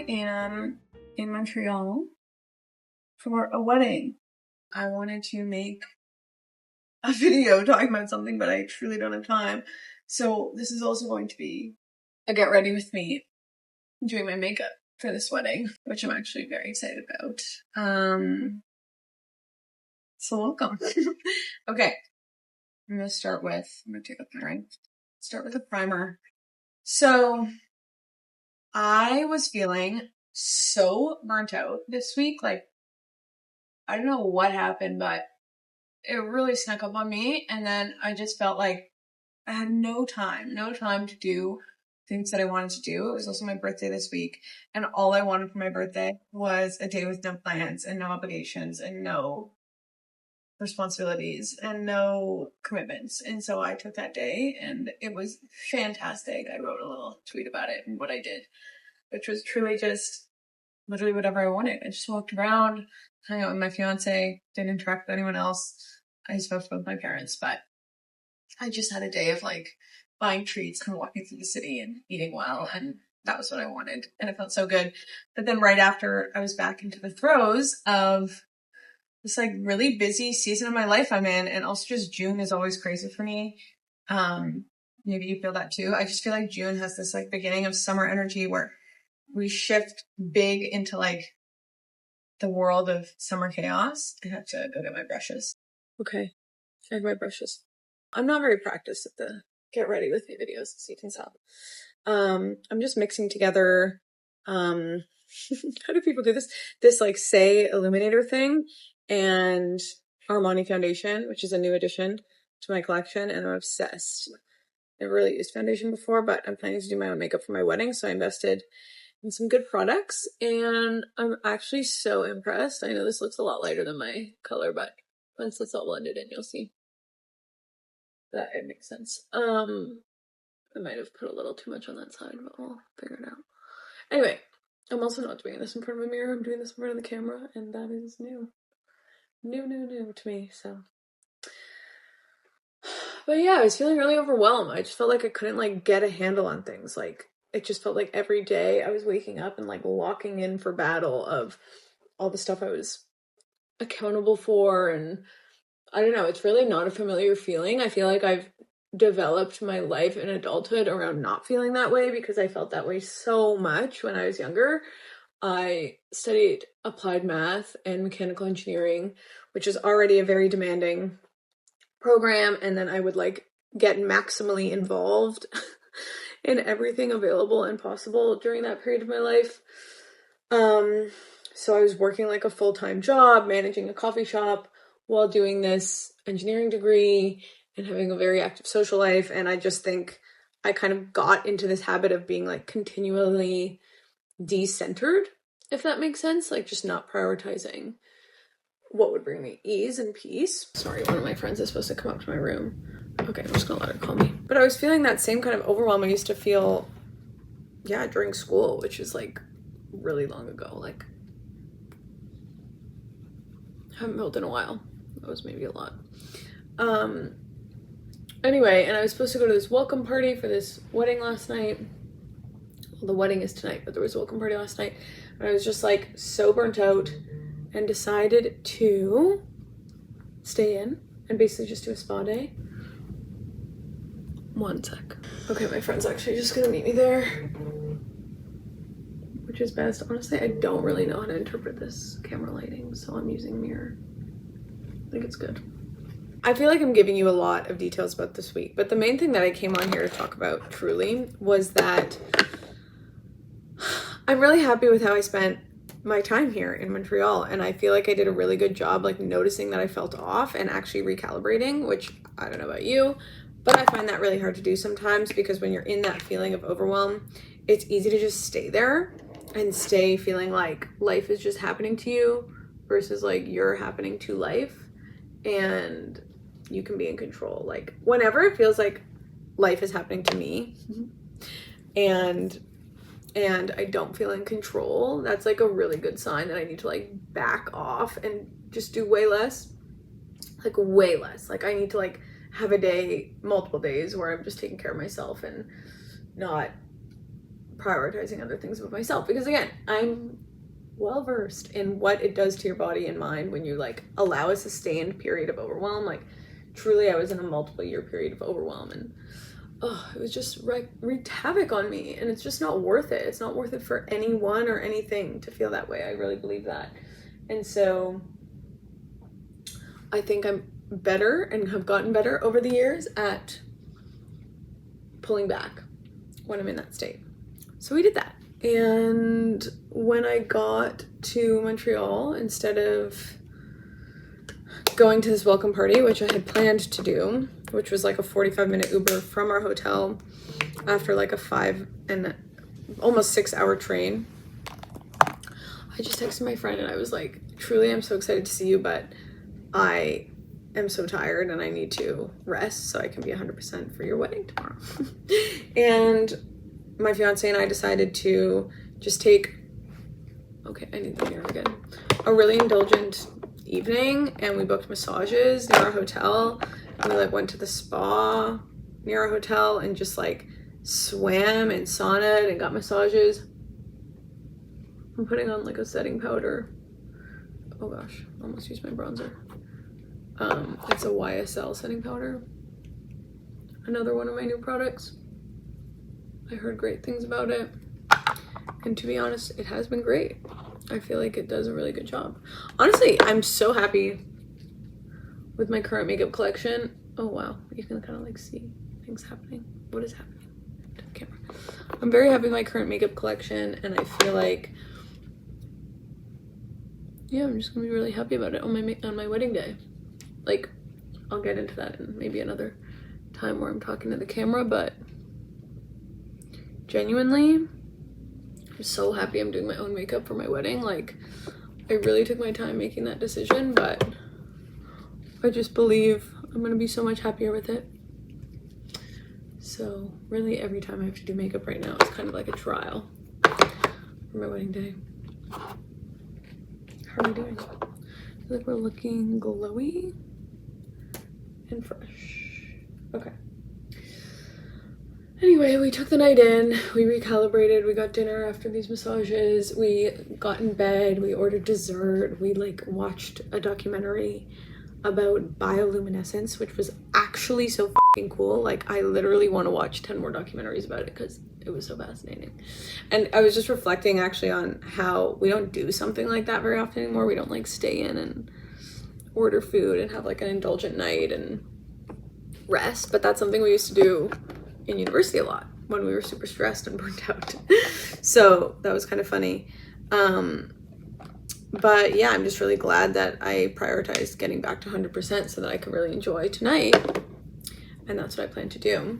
am in Montreal for a wedding. I wanted to make a video talking about something, but I truly don't have time. So this is also going to be a get ready with me doing my makeup for this wedding, which I'm actually very excited about. So welcome. Okay. I'm going to take a primer. Start with a primer. So I was feeling so burnt out this week. Like, I don't know what happened, but it really snuck up on me. And then I just felt like I had no time to do things that I wanted to do. It was also my birthday this week. And all I wanted for my birthday was a day with no plans and no obligations and no responsibilities and no commitments. And so I took that day and it was fantastic. I wrote a little tweet about it and what I did, which was truly just literally whatever I wanted. I just walked around, hung out with my fiance, didn't interact with anyone else. I spoke with my parents, but I just had a day of like buying treats and walking through the city and eating well, and that was what I wanted, and it felt so good. But then right after, I was back into the throes of this like really busy season of my life I'm in, and also just June is always crazy for me. Maybe you feel that too. I just feel like June has this like beginning of summer energy where we shift big into like the world of summer chaos. I have to go get my brushes. Okay, I have my brushes. I'm not very practiced at the get ready with me videos, so you can tell. I'm just mixing together, how do people do this? This like Say Illuminator thing and Armani foundation, which is a new addition to my collection, and I'm obsessed. I've never really used foundation before, but I'm planning to do my own makeup for my wedding, so I invested in some good products, and I'm actually so impressed. I know this looks a lot lighter than my color, but once it's all blended in, you'll see that it makes sense. I might have put a little too much on that side, but we'll figure it out. Anyway, I'm also not doing this in front of a mirror. I'm doing this in front of the camera, and that is new to me, so. But yeah, I was feeling really overwhelmed. I just felt like I couldn't like get a handle on things. Like, it just felt like every day I was waking up and like locking in for battle of all the stuff I was accountable for, and I don't know, it's really not a familiar feeling. I feel like I've developed my life in adulthood around not feeling that way because I felt that way so much when I was younger. I studied applied math and mechanical engineering, which is already a very demanding program, and then I would like get maximally involved in everything available and possible during that period of my life. So I was working like a full-time job, managing a coffee shop while doing this engineering degree and having a very active social life. And I just think I kind of got into this habit of being like continually de-centered, if that makes sense, like just not prioritizing what would bring me ease and peace. Sorry, one of my friends is supposed to come up to my room. Okay, I'm just gonna let her call me. But I was feeling that same kind of overwhelm I used to feel, yeah, during school, which is like really long ago. Like, I haven't felt in a while. That was maybe a lot. Anyway, and I was supposed to go to this welcome party for this wedding last night. Well, the wedding is tonight, but there was a welcome party last night. And I was just like so burnt out and decided to stay in and basically just do a spa day. One sec. Okay, my friend's actually just gonna meet me there, which is best. Honestly, I don't really know how to interpret this camera lighting, so I'm using mirror. I think it's good. I feel like I'm giving you a lot of details about this week, but the main thing that I came on here to talk about truly was that I'm really happy with how I spent my time here in Montreal, and I feel like I did a really good job like noticing that I felt off and actually recalibrating, which I don't know about you, but I find that really hard to do sometimes because when you're in that feeling of overwhelm, it's easy to just stay there and stay feeling like life is just happening to you versus like you're happening to life and you can be in control. Like whenever it feels like life is happening to me and I don't feel in control, that's like a really good sign that I need to like back off and just do way less. Like way less. Like I need to like have a day, multiple days where I'm just taking care of myself and not prioritizing other things with myself, because again, I'm well versed in what it does to your body and mind when you like allow a sustained period of overwhelm. Like truly, I was in a multiple year period of overwhelm, and it was just wreaked havoc on me, and it's just not worth it. It's not worth it for anyone or anything to feel that way. I really believe that. And so I think I'm better and have gotten better over the years at pulling back when I'm in that state. So we did that. And when I got to Montreal, instead of going to this welcome party, which I had planned to do, which was like a 45-minute Uber from our hotel after like a 5 and almost 6 hour train, I just texted my friend and I was like, truly, I'm so excited to see you, but I am so tired and I need to rest so I can be 100% for your wedding tomorrow. And my fiance and I decided to just take, okay, I need the mirror again, a really indulgent evening, and we booked massages near our hotel, and we like went to the spa near our hotel and just like swam and saunaed and got massages. I'm putting on like a setting powder. Oh gosh, almost used my bronzer. It's a YSL setting powder. Another one of my new products. I heard great things about it, and to be honest, it has been great. I feel like it does a really good job. Honestly, I'm so happy with my current makeup collection. Oh wow, you can kind of like see things happening. What is happening to the camera? I'm very happy with my current makeup collection, and I feel like, yeah, I'm just gonna be really happy about it on my wedding day. Like, I'll get into that in maybe another time where I'm talking to the camera, but genuinely, I'm so happy I'm doing my own makeup for my wedding. Like, I really took my time making that decision, but I just believe I'm gonna be so much happier with it. So really, every time I have to do makeup right now, it's kind of like a trial for my wedding day. How are we doing? I feel like we're looking glowy and fresh. Okay. Anyway, we took the night in, we recalibrated, we got dinner after these massages, we got in bed, we ordered dessert, we like watched a documentary about bioluminescence, which was actually so fucking cool. Like, I literally want to watch 10 more documentaries about it because it was so fascinating. And I was just reflecting actually on how we don't do something like that very often anymore. We don't like stay in and order food and have like an indulgent night and rest, but that's something we used to do in university a lot when we were super stressed and burnt out. So that was kind of funny. But yeah, I'm just really glad that I prioritized getting back to 100% so that I could really enjoy tonight. And that's what I plan to do.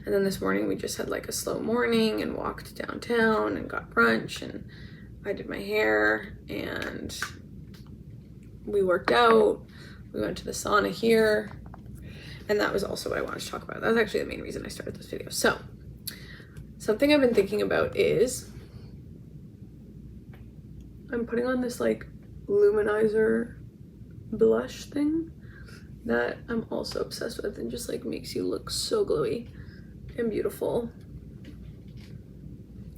And then this morning we just had like a slow morning and walked downtown and got brunch, and I did my hair and we worked out. We went to the sauna here. And that was also what I wanted to talk about. That was actually the main reason I started this video. So, something I've been thinking about is I'm putting on this like luminizer blush thing that I'm also obsessed with, and just like makes you look so glowy and beautiful.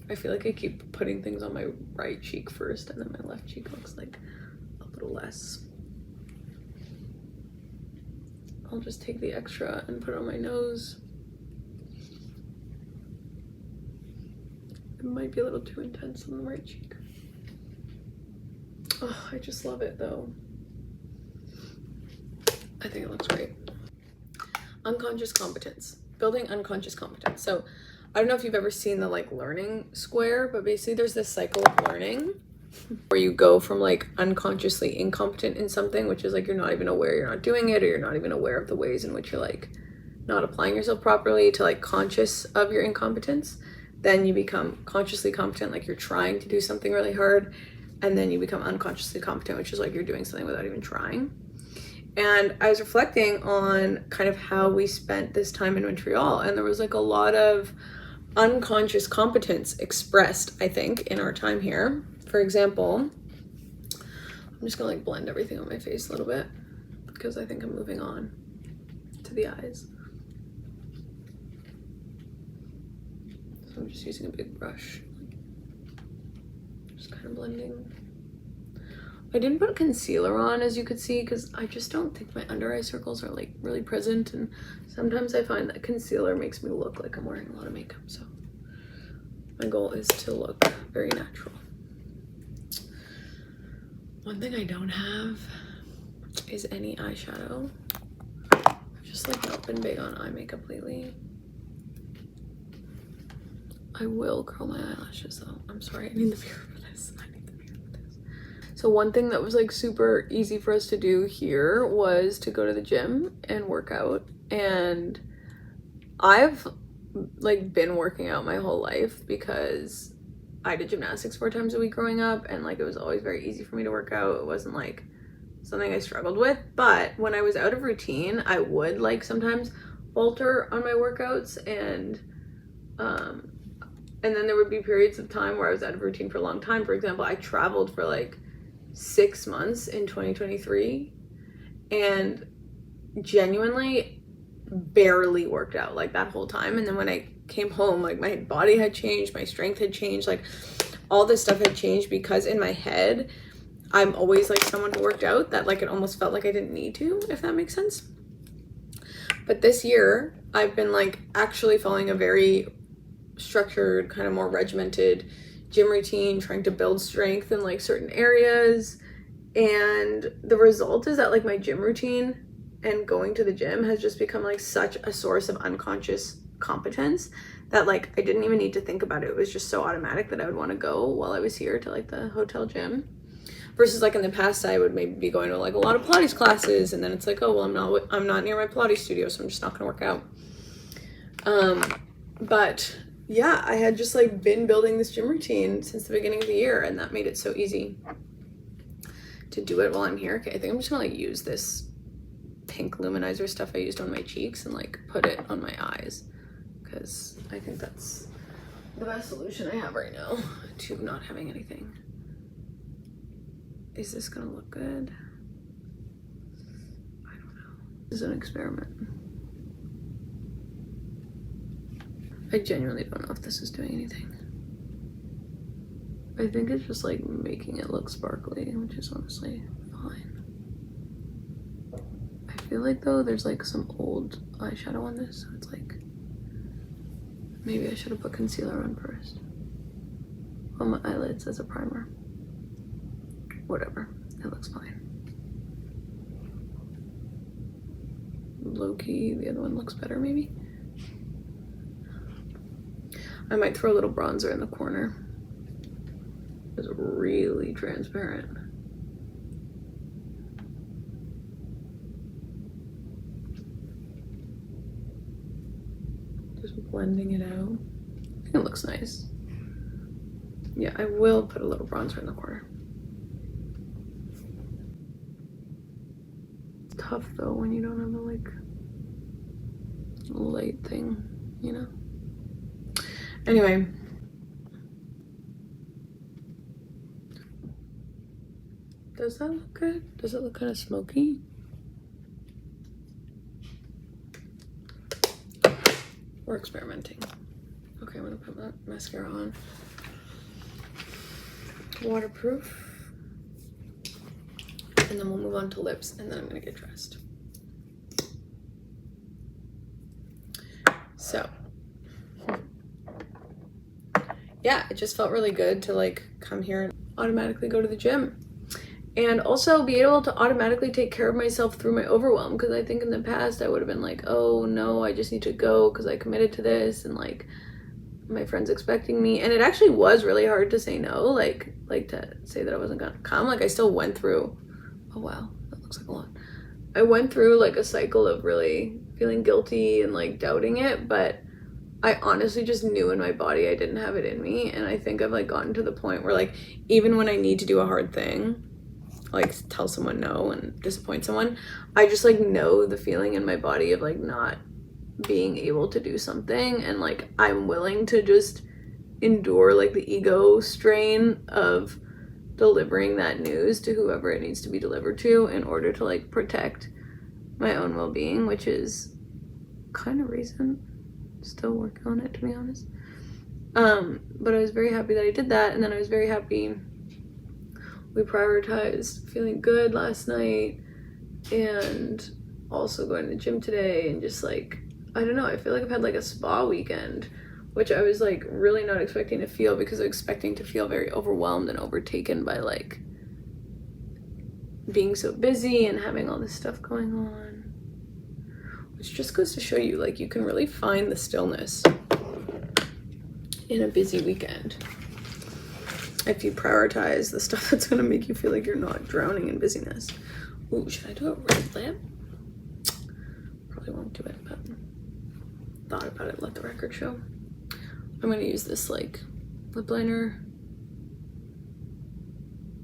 I feel like I keep putting things on my right cheek first, and then my left cheek looks like a little less. I'll just take the extra and put it on my nose. It might be a little too intense on the right cheek. Oh, I just love it though. I think it looks great. Unconscious competence. Building unconscious competence. So I don't know if you've ever seen the like learning square, but basically there's this cycle of learning where you go from like unconsciously incompetent in something, which is like you're not even aware you're not doing it, or you're not even aware of the ways in which you're like not applying yourself properly, to like conscious of your incompetence. Then you become consciously competent, like you're trying to do something really hard, and then you become unconsciously competent, which is like you're doing something without even trying. And I was reflecting on kind of how we spent this time in Montreal, and there was like a lot of unconscious competence expressed, I think, in our time here. For example, I'm just gonna like blend everything on my face a little bit because I think I'm moving on to the eyes. I'm just using a big brush. Just kind of blending. I didn't put concealer on, as you could see, because I just don't think my under eye circles are like really present, and sometimes I find that concealer makes me look like I'm wearing a lot of makeup, so my goal is to look very natural. One thing I don't have is any eyeshadow. I've just like not been big on eye makeup lately. I will curl my eyelashes though. I'm sorry, I need the mirror for this. So one thing that was like super easy for us to do here was to go to the gym and work out. And I've like been working out my whole life because I did gymnastics 4 times a week growing up, and like it was always very easy for me to work out. It wasn't like something I struggled with. But when I was out of routine, I would like sometimes falter on my workouts, and then there would be periods of time where I was out of routine for a long time. For example, I traveled for like 6 months in 2023 and genuinely barely worked out like that whole time. And then when I came home, like my body had changed, my strength had changed, like all this stuff had changed, because in my head I'm always like someone who worked out, that like it almost felt like I didn't need to, if that makes sense. But this year I've been like actually following a very structured, kind of more regimented gym routine, trying to build strength in like certain areas. And the result is that like my gym routine and going to the gym has just become like such a source of unconscious competence that like I didn't even need to think about it. It was just so automatic that I would want to go while I was here to like the hotel gym, versus like in the past I would maybe be going to like a lot of Pilates classes, and then it's like, oh well, I'm not near my Pilates studio, so I'm just not gonna work out. But yeah, I had just like been building this gym routine since the beginning of the year, and that made it so easy to do it while I'm here. Okay, I think I'm just gonna like use this pink luminizer stuff I used on my cheeks and like put it on my eyes, because I think that's the best solution I have right now to not having anything. Is this gonna look good? I don't know. This is an experiment. I genuinely don't know if this is doing anything. I think it's just like making it look sparkly, which is honestly fine. I feel like though there's like some old eyeshadow on this, so it's like maybe I should have put concealer on first on my eyelids as a primer. Whatever, it looks fine. Low-key, the other one looks better maybe. I might throw a little bronzer in the corner. It's really transparent. Just blending it out. I think it looks nice. Yeah, I will put a little bronzer in the corner. It's tough though when you don't have a like light thing, you know? Anyway, does that look good? Does it look kind of smoky? We're experimenting. Okay, I'm gonna put my mascara on. Waterproof. And then we'll move on to lips, and then I'm gonna get dressed. So, yeah, it just felt really good to like come here and automatically go to the gym, and also be able to automatically take care of myself through my overwhelm, because I think in the past I would have been like, oh no, I just need to go because I committed to this, and like my friends expecting me, and it actually was really hard to say no, like to say that I wasn't gonna come. Like I still went through, oh wow, that looks like a lot. I went through like a cycle of really feeling guilty and like doubting it, but I honestly just knew in my body I didn't have it in me. And I think I've like gotten to the point where like even when I need to do a hard thing, like tell someone no and disappoint someone, I just like know the feeling in my body of like not being able to do something, and like I'm willing to just endure like the ego strain of delivering that news to whoever it needs to be delivered to in order to like protect my own well-being, which is kind of reason still working on it, to be honest. But I was very happy that I did that, and then I was very happy we prioritized feeling good last night and also going to the gym today, and just like, I don't know, I feel like I've had like a spa weekend, which I was like really not expecting to feel, because I was expecting to feel very overwhelmed and overtaken by like being so busy and having all this stuff going on, which just goes to show you, like, you can really find the stillness in a busy weekend if you prioritize the stuff that's going to make you feel like you're not drowning in busyness. Ooh, should I do a red lip? Probably won't do it, but thought about it, let the record show. I'm going to use this like lip liner.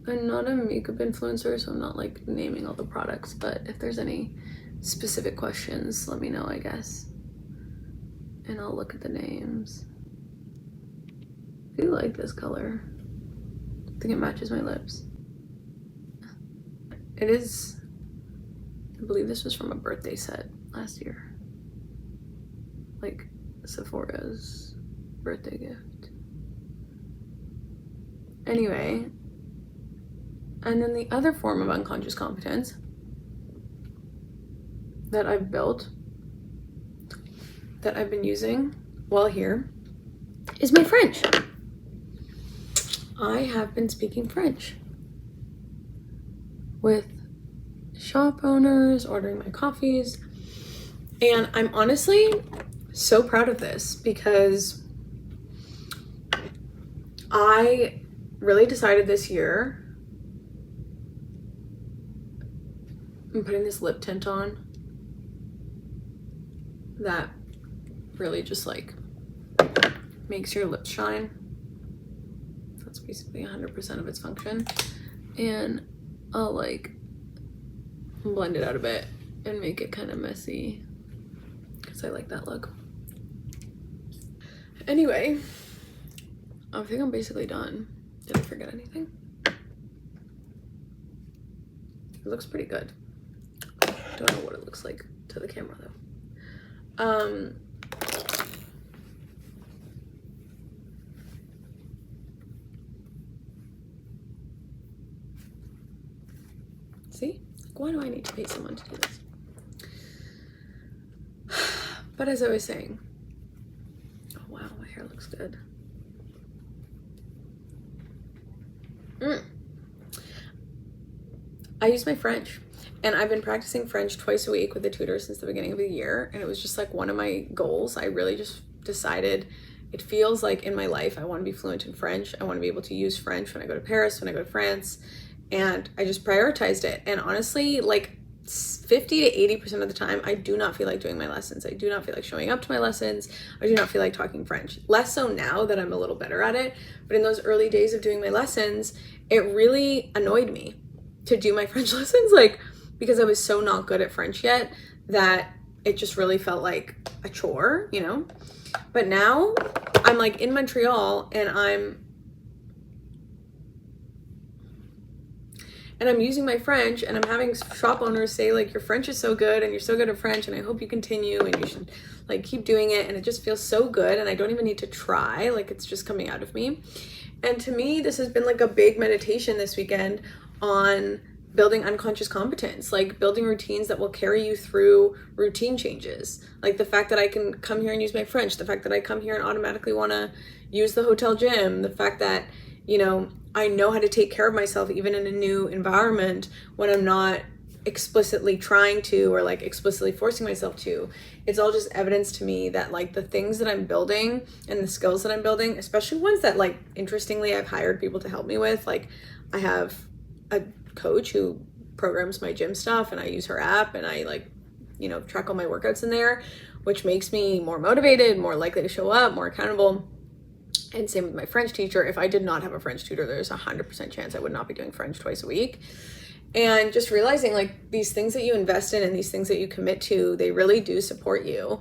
I'm not a makeup influencer, so I'm not like naming all the products, but if there's any specific questions, let me know, I guess, and I'll look at the names. I do like this color. I think it matches my lips. It is, I believe this was from a birthday set last year, like Sephora's birthday gift. Anyway, and then the other form of unconscious competence that I've built, that I've been using while here, is my French. I have been speaking French with shop owners, ordering my coffees, and I'm honestly so proud of this, because I really decided this year, I'm putting this lip tint on that really just like makes your lips shine. That's basically 100% of its function. And I'll like blend it out a bit and make it kind of messy, because I like that look. Anyway, I think I'm basically done. Did I forget anything? It looks pretty good. Don't know what it looks like to the camera though. See? Like, why do I need to pay someone to do this? But as I was saying, oh wow, my hair looks good. I use my French, and I've been practicing French twice a week with a tutor since the beginning of the year, and it was just like one of my goals. I really just decided, it feels like in my life I want to be fluent in French. I want to be able to use French when I go to Paris, when I go to France, and I just prioritized it. And honestly, like 50 to 80% of the time, I do not feel like doing my lessons. I do not feel like showing up to my lessons. I do not feel like talking French. Less so now that I'm a little better at it, but in those early days of doing my lessons, it really annoyed me to do my French lessons, like, because I was so not good at French yet that it just really felt like a chore, you know? But now I'm like in Montreal, and I'm using my French, and I'm having shop owners say like, your French is so good and you're so good at French, and I hope you continue and you should like keep doing it. And it just feels so good, and I don't even need to try, like it's just coming out of me. And to me, this has been like a big meditation this weekend on building unconscious competence, like building routines that will carry you through routine changes. Like the fact that I can come here and use my French, the fact that I come here and automatically want to use the hotel gym, the fact that, you know, I know how to take care of myself even in a new environment when I'm not explicitly trying to, or like explicitly forcing myself to. It's all just evidence to me that like the things that I'm building and the skills that I'm building, especially ones that like interestingly I've hired people to help me with, like I have a coach who programs my gym stuff, and I use her app, and I like, you know, track all my workouts in there, which makes me more motivated, more likely to show up, more accountable. And same with my French teacher. If I did not have a French tutor, there's 100% chance I would not be doing French twice a week. And just realizing like these things that you invest in and these things that you commit to, they really do support you.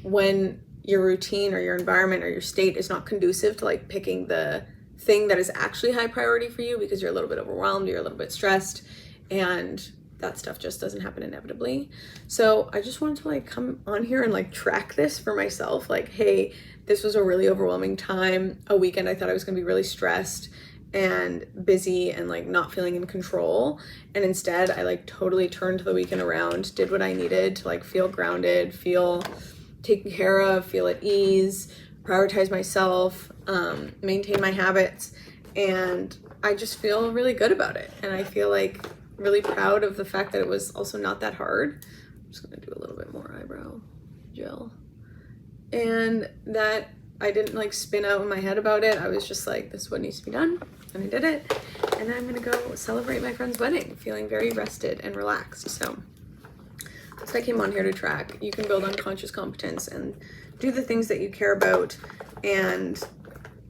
When your routine or your environment or your state is not conducive to like picking the thing that is actually high priority for you, because you're a little bit overwhelmed, you're a little bit stressed, and that stuff just doesn't happen inevitably. So I just wanted to like come on here and like track this for myself. Like, hey, this was a really overwhelming time, a weekend I thought I was gonna be really stressed and busy and like not feeling in control, and instead I like totally turned the weekend around, did what I needed to like feel grounded, feel taken care of, feel at ease, prioritize myself, maintain my habits, and I just feel really good about it. And I feel like really proud of the fact that it was also not that hard. I'm just gonna do a little bit more eyebrow gel, and that I didn't like spin out in my head about it. I was just like, this is what needs to be done, and I did it. And I'm gonna go celebrate my friend's wedding feeling very rested and relaxed. So that's why I came on here to track. You can build unconscious competence and do the things that you care about, and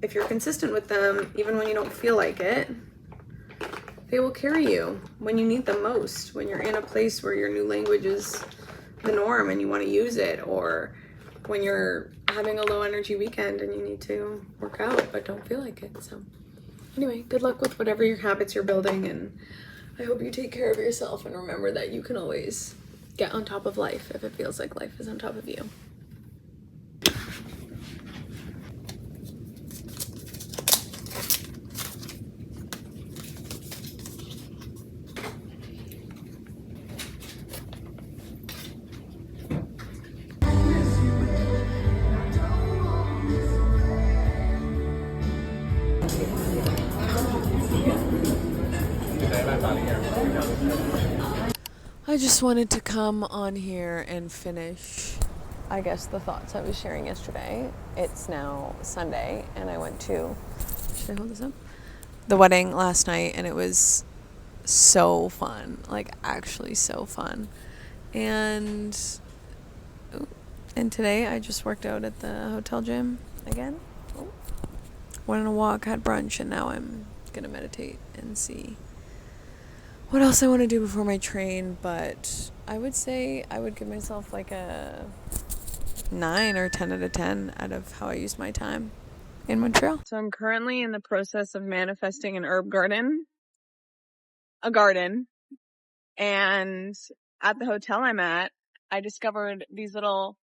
if you're consistent with them, even when you don't feel like it, they will carry you when you need them most, when you're in a place where your new language is the norm and you want to use it, or when you're having a low energy weekend and you need to work out but don't feel like it. So anyway, good luck with whatever your habits you're building, and I hope you take care of yourself and remember that you can always get on top of life if it feels like life is on top of you. I just wanted to come on here and finish, I guess, the thoughts I was sharing yesterday. It's now Sunday, and I went to, should I hold this up? The wedding last night, and it was so fun, like actually so fun. And today I just worked out at the hotel gym again. Went on a walk, had brunch, and now I'm gonna meditate and see what else I want to do before my train. But I would say I would give myself like a 9 or 10 out of 10 out of how I use my time in Montreal. So I'm currently in the process of manifesting an herb garden. A garden. And at the hotel I'm at, I discovered these little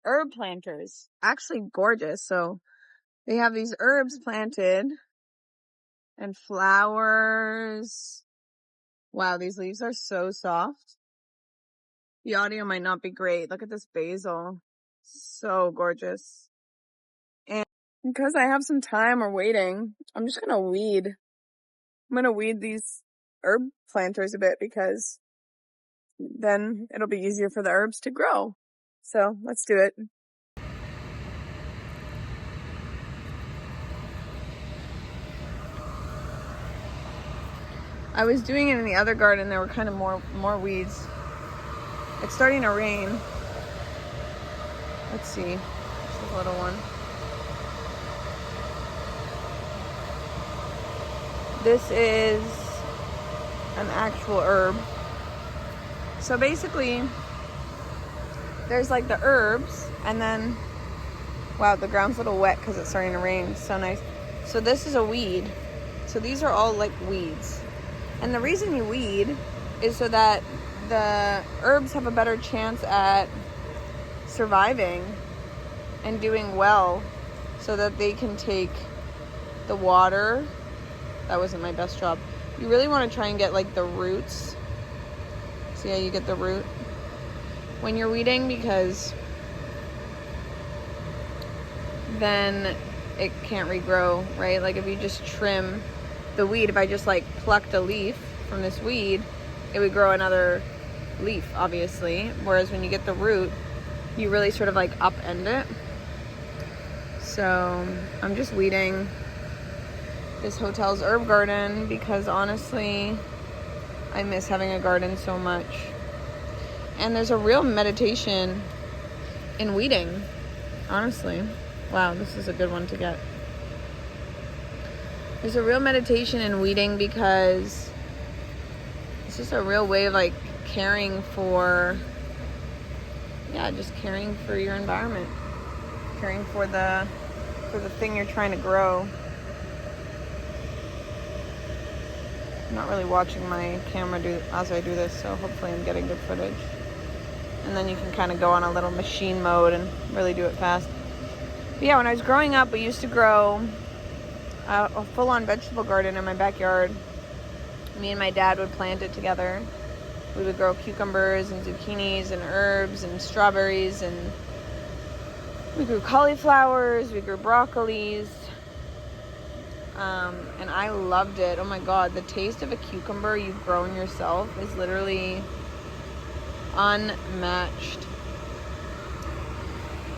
herb planters. Actually gorgeous. So they have these herbs planted and flowers. Wow, these leaves are so soft. The audio might not be great. Look at this basil. So gorgeous. And because I have some time or waiting, I'm just gonna weed. I'm gonna weed these herb planters a bit because then it'll be easier for the herbs to grow. So let's do it. I was doing it in the other garden. There were kind of more weeds. It's starting to rain. Let's see. This is a little one. This is an actual herb. So basically, there's like the herbs, and then, wow, the ground's a little wet because it's starting to rain. So nice. So this is a weed. So these are all like weeds. And the reason you weed is so that the herbs have a better chance at surviving and doing well, so that they can take the water. That wasn't my best job. You really want to try and get like the roots. See how you get the root when you're weeding, because then it can't regrow, right? Like if you just trim the weed, if I just like plucked a leaf from this weed, it would grow another leaf, obviously. Whereas when you get the root, you really sort of like upend it. So I'm just weeding this hotel's herb garden because honestly, I miss having a garden so much. And there's a real meditation in weeding, honestly. Wow, this is a good one to get. There's a real meditation in weeding because it's just a real way of like caring for, just caring for your environment, caring for the thing you're trying to grow. I'm not really watching my camera as I do this, so hopefully I'm getting good footage. And then you can kind of go on a little machine mode and really do it fast. But yeah, when I was growing up, we used to grow a full-on vegetable garden in my backyard. Me and my dad would plant it together. We would grow cucumbers and zucchinis and herbs and strawberries, and we grew cauliflowers, we grew broccolis. And I loved it. Oh my God, the taste of a cucumber you've grown yourself is literally unmatched.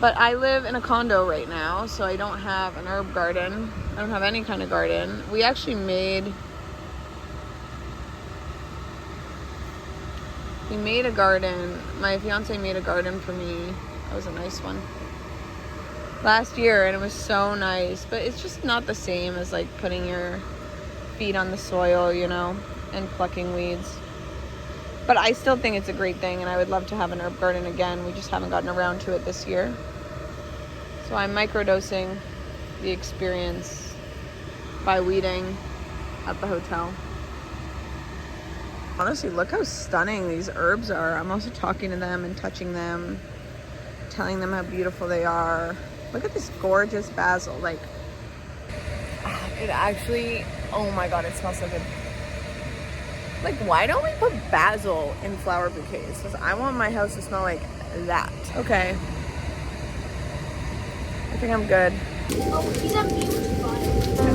But I live in a condo right now, so I don't have an herb garden. I don't have any kind of garden. We actually made a garden. My fiance made a garden for me. That was a nice one. Last year, and it was so nice. But it's just not the same as like putting your feet on the soil, you know, and plucking weeds. But I still think it's a great thing, and I would love to have an herb garden again. We just haven't gotten around to it this year. So I'm microdosing the experience by weeding at the hotel. Honestly, look how stunning these herbs are. I'm also talking to them and touching them, telling them how beautiful they are. Look at this gorgeous basil. Like, it actually, oh my God, it smells so good. Like, why don't we put basil in flower bouquets? Because I want my house to smell like that. Okay. I think I'm good. Oh, he's at beauty spot.